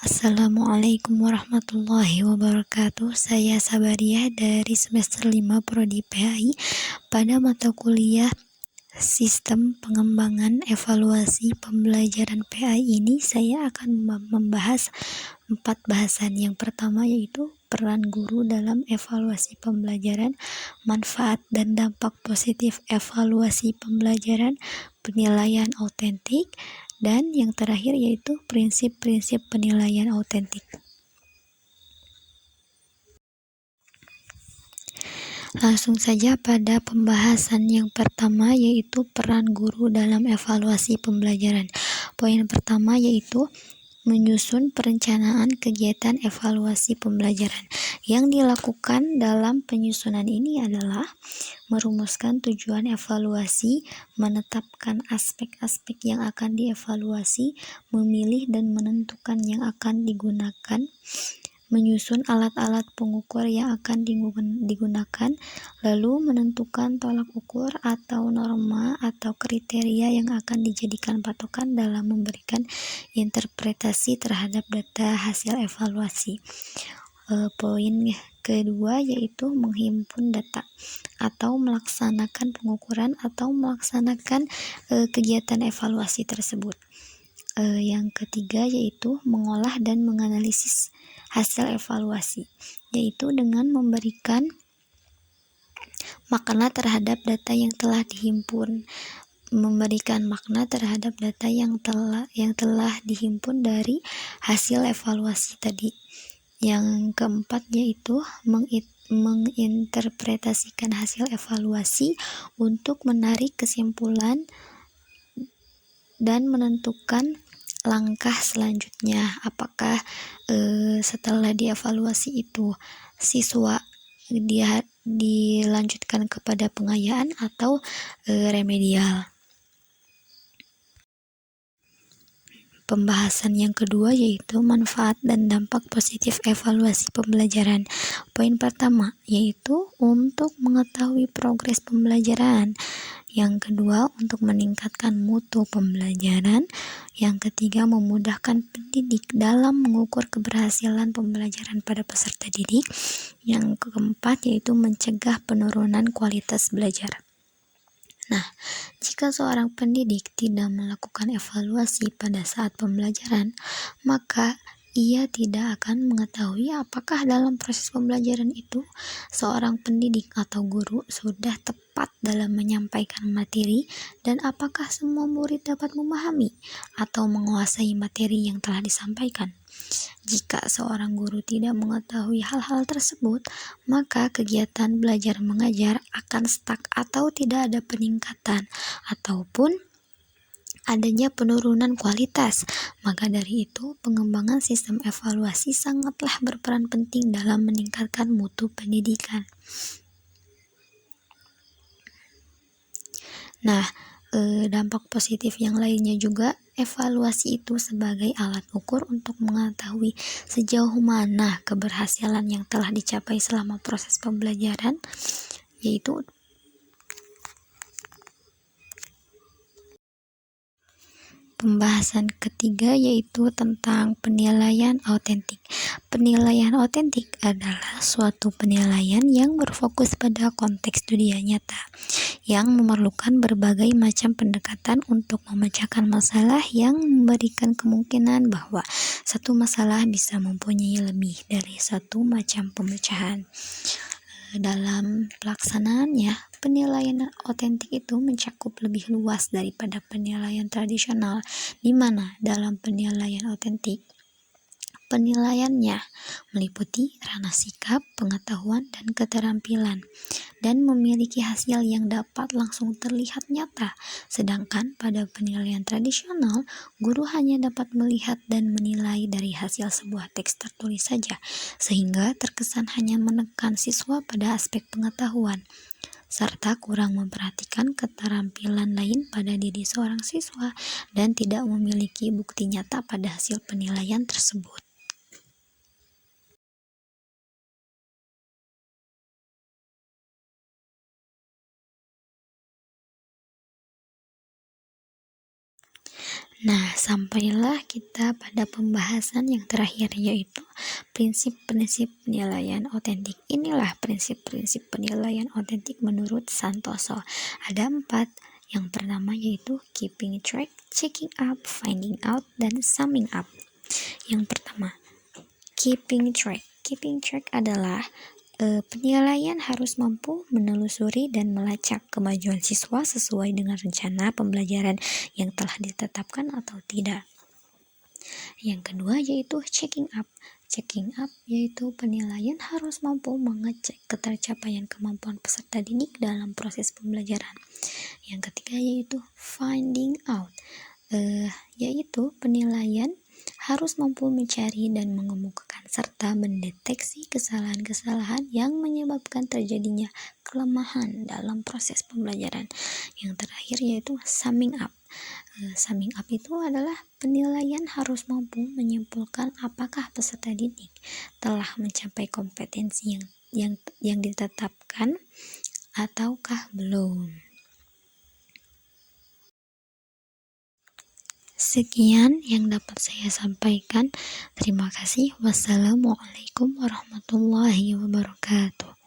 Assalamualaikum warahmatullahi wabarakatuh. Saya Sabariah dari semester 5 Prodi PAI. Pada mata kuliah Sistem Pengembangan Evaluasi Pembelajaran PAI ini, saya akan membahas 4 bahasan. Yang pertama yaitu peran guru dalam evaluasi pembelajaran, manfaat dan dampak positif evaluasi pembelajaran, penilaian autentik, dan yang terakhir yaitu prinsip-prinsip penilaian autentik. Langsung saja pada pembahasan yang pertama, yaitu peran guru dalam evaluasi pembelajaran. Poin pertama yaitu menyusun perencanaan kegiatan evaluasi pembelajaran. Yang dilakukan dalam penyusunan ini adalah merumuskan tujuan evaluasi, menetapkan aspek-aspek yang akan dievaluasi, memilih dan menentukan yang akan digunakan, menyusun alat-alat pengukur yang akan digunakan, lalu menentukan tolak ukur atau norma atau kriteria yang akan dijadikan patokan dalam memberikan interpretasi terhadap data hasil evaluasi. Poin kedua yaitu menghimpun data atau melaksanakan pengukuran atau melaksanakan kegiatan evaluasi tersebut. Yang ketiga yaitu mengolah dan menganalisis hasil evaluasi, yaitu dengan memberikan makna terhadap data yang telah dihimpun, dihimpun dari hasil evaluasi tadi. Yang keempat yaitu menginterpretasikan hasil evaluasi untuk menarik kesimpulan dan menentukan langkah selanjutnya. Apakah setelah dievaluasi itu siswa dia dilanjutkan kepada pengayaan atau remedial. Pembahasan yang kedua yaitu manfaat dan dampak positif evaluasi pembelajaran. Poin pertama yaitu untuk mengetahui progres pembelajaran. Yang kedua untuk meningkatkan mutu pembelajaran. Yang ketiga memudahkan pendidik dalam mengukur keberhasilan pembelajaran pada peserta didik. Yang keempat yaitu mencegah penurunan kualitas belajar. Nah, jika seorang pendidik tidak melakukan evaluasi pada saat pembelajaran, maka ia tidak akan mengetahui apakah dalam proses pembelajaran itu seorang pendidik atau guru sudah tepat dalam menyampaikan materi dan apakah semua murid dapat memahami atau menguasai materi yang telah disampaikan. Jika seorang guru tidak mengetahui hal-hal tersebut, maka kegiatan belajar mengajar akan stuck atau tidak ada peningkatan ataupun adanya penurunan kualitas. Maka dari itu, pengembangan sistem evaluasi sangatlah berperan penting dalam meningkatkan mutu pendidikan. Nah, dampak positif yang lainnya juga, evaluasi itu sebagai alat ukur untuk mengetahui sejauh mana keberhasilan yang telah dicapai selama proses pembelajaran, yaitu pembahasan ketiga yaitu tentang penilaian autentik. Penilaian autentik adalah suatu penilaian yang berfokus pada konteks dunia nyata, yang memerlukan berbagai macam pendekatan untuk memecahkan masalah yang memberikan kemungkinan bahwa satu masalah bisa mempunyai lebih dari satu macam pemecahan. Dalam pelaksanaannya, penilaian autentik itu mencakup lebih luas daripada penilaian tradisional, di mana dalam penilaian autentik penilaiannya meliputi ranah sikap, pengetahuan, dan keterampilan, dan memiliki hasil yang dapat langsung terlihat nyata. Sedangkan pada penilaian tradisional, guru hanya dapat melihat dan menilai dari hasil sebuah teks tertulis saja, sehingga terkesan hanya menekan siswa pada aspek pengetahuan, serta kurang memperhatikan keterampilan lain pada diri seorang siswa dan tidak memiliki bukti nyata pada hasil penilaian tersebut. Nah, sampailah kita pada pembahasan yang terakhir, yaitu prinsip-prinsip penilaian otentik. Inilah prinsip-prinsip penilaian otentik menurut Santoso. Ada 4. Yang pertama yaitu keeping track, checking up, finding out, dan summing up. Yang pertama, keeping track. Keeping track adalah penilaian harus mampu menelusuri dan melacak kemajuan siswa sesuai dengan rencana pembelajaran yang telah ditetapkan atau tidak. Yang kedua yaitu checking up. Checking up yaitu penilaian harus mampu mengecek ketercapaian kemampuan peserta didik dalam proses pembelajaran. Yang ketiga yaitu finding out, yaitu penilaian harus mampu mencari dan mengemukakan serta mendeteksi kesalahan-kesalahan yang menyebabkan terjadinya kelemahan dalam proses pembelajaran. Yang terakhir yaitu summing up. Summing up itu adalah penilaian harus mampu menyimpulkan apakah peserta didik telah mencapai kompetensi yang ditetapkan ataukah belum. Sekian yang dapat saya sampaikan. Terima kasih. Wassalamualaikum warahmatullahi wabarakatuh.